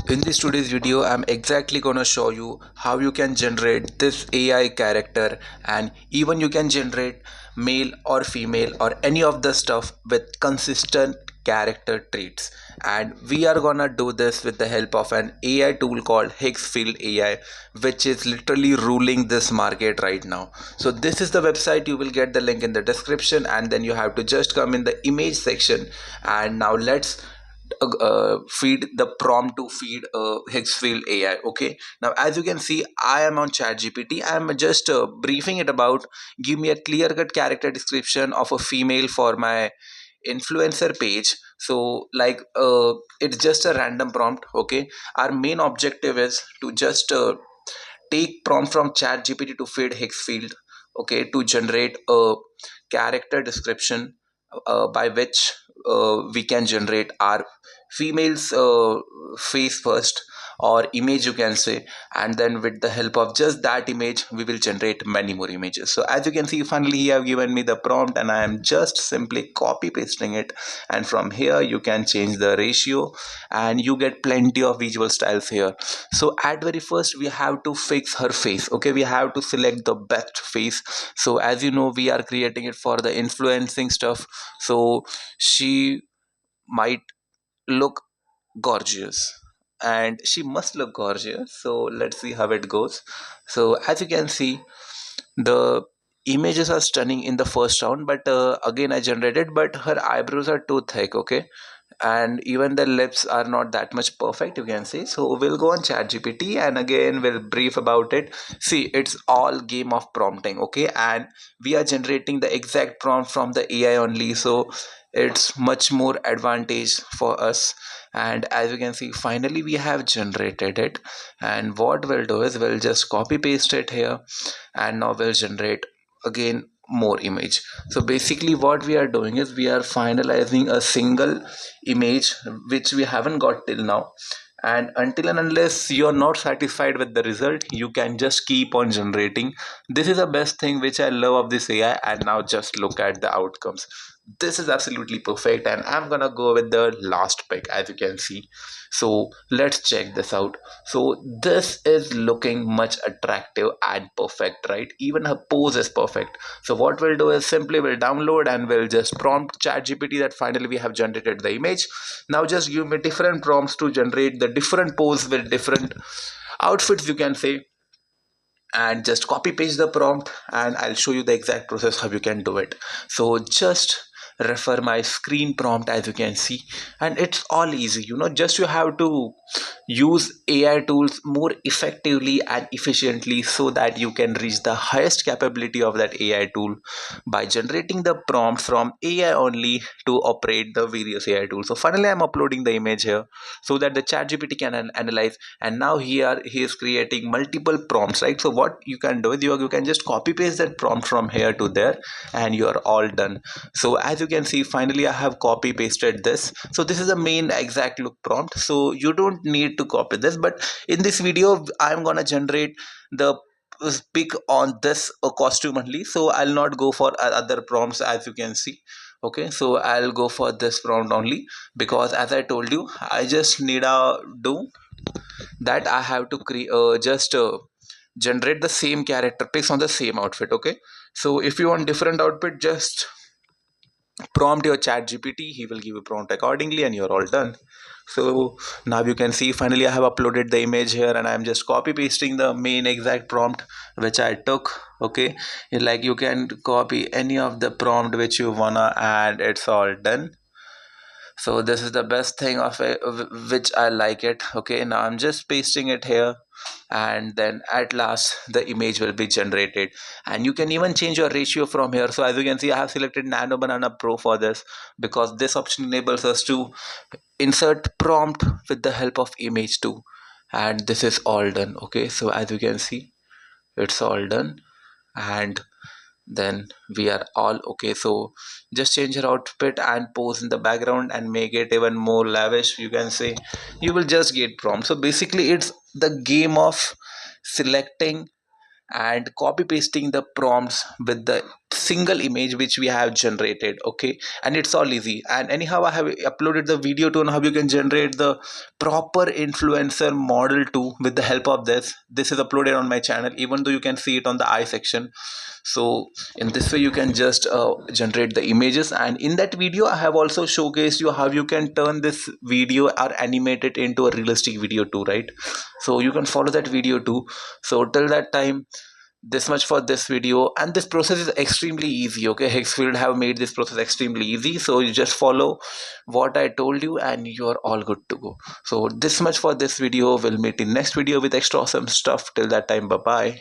In this today's video, I'm exactly gonna show you how you can generate this AI character, and even you can generate male or female or any of the stuff with consistent character traits. And we are gonna do this with the help of an AI tool called Higgsfield AI, which is literally ruling this market right now. So this is the website. You will get the link in the description, and then you have to just come in the image section. And now let's feed the prompt to feed Higgsfield AI. Okay, now as you can see, I am on ChatGPT. I am just briefing it about give me a clear cut character description of a female for my influencer page. So like it's just a random prompt. Okay, our main objective is to just take prompt from ChatGPT to feed Higgsfield, okay, to generate a character description by which we can generate our female's face first, or image you can say, and then with the help of just that image we will generate many more images. So as you can see, finally he have given me the prompt and I am just simply copy pasting it, and from here you can change the ratio and you get plenty of visual styles here. So at very first we have to fix her face. Okay, we have to select the best face. So as you know, we are creating it for the influencing stuff, so she might look gorgeous, and she must look gorgeous. So let's see how it goes. So as you can see, the images are stunning in the first round, but again I generated, but her eyebrows are too thick. Okay, and even the lips are not that much perfect, you can say. So we'll go on ChatGPT and again we'll brief about it. See, it's all game of prompting. Okay, and we are generating the exact prompt from the AI only, so it's much more advantage for us. And as you can see, finally we have generated it, and what we'll do is we'll just copy paste it here, and now we'll generate again more image. So basically what we are doing is we are finalizing a single image which we haven't got till now, and until and unless you're not satisfied with the result, you can just keep on generating. This is the best thing which I love of this AI. And now just look at the outcomes. This is absolutely perfect, and I'm gonna go with the last pick, as you can see. So let's check this out. So this is looking much attractive and perfect, right? Even her pose is perfect. So what we'll do is simply we'll download and we'll just prompt ChatGPT that finally we have generated the image. Now just give me different prompts to generate the different pose with different outfits, you can say, and just copy paste the prompt, and I'll show you the exact process how you can do it. So just refer my screen prompt, as you can see, and it's all easy. Just you have to use AI tools more effectively and efficiently so that you can reach the highest capability of that AI tool by generating the prompt from AI only to operate the various AI tools. So finally I'm uploading the image here so that the ChatGPT can analyze, and now here he is creating multiple prompts, right? So what you can do is you can just copy paste that prompt from here to there, and you are all done. So as you can see, finally I have copy pasted this. So this is the main exact look prompt, so you don't need to copy this, but in this video I'm gonna generate the pick on this costume only, so I'll not go for other prompts, as you can see. Okay, so I'll go for this prompt only, because as I told you, I just need a do that I have to create just generate the same character pics on the same outfit. Okay, so if you want different outfit, just prompt your ChatGPT, he will give you prompt accordingly, and you're all done. So now you can see finally I have uploaded the image here, and I'm just copy pasting the main exact prompt which I took. Okay, like you can copy any of the prompt which you wanna, and it's all done. So this is the best thing of it, which I like it. Okay, now I'm just pasting it here, and then at last the image will be generated, and you can even change your ratio from here. So as you can see, I have selected Nano Banana Pro for this, because this option enables us to insert prompt with the help of image too, and this is all done. Okay, so as you can see, it's all done, and then we are all okay. So just change your outfit and pose in the background and make it even more lavish, you can say. You will just get prompt. So basically it's the game of selecting and copy pasting the prompts with the single image which we have generated. Okay, and it's all easy. And anyhow, I have uploaded the video to on how you can generate the proper influencer model too with the help of this is uploaded on my channel, even though you can see it on the I section. So in this way you can just generate the images, and in that video I have also showcased you how you can turn this video or animate it into a realistic video too, right? So you can follow that video too. So till that time, this much for this video, and this process is extremely easy. Okay, Higgsfield have made this process extremely easy, so you just follow what I told you and you're all good to go. So this much for this video. We'll meet in next video with extra awesome stuff. Till that time, bye bye.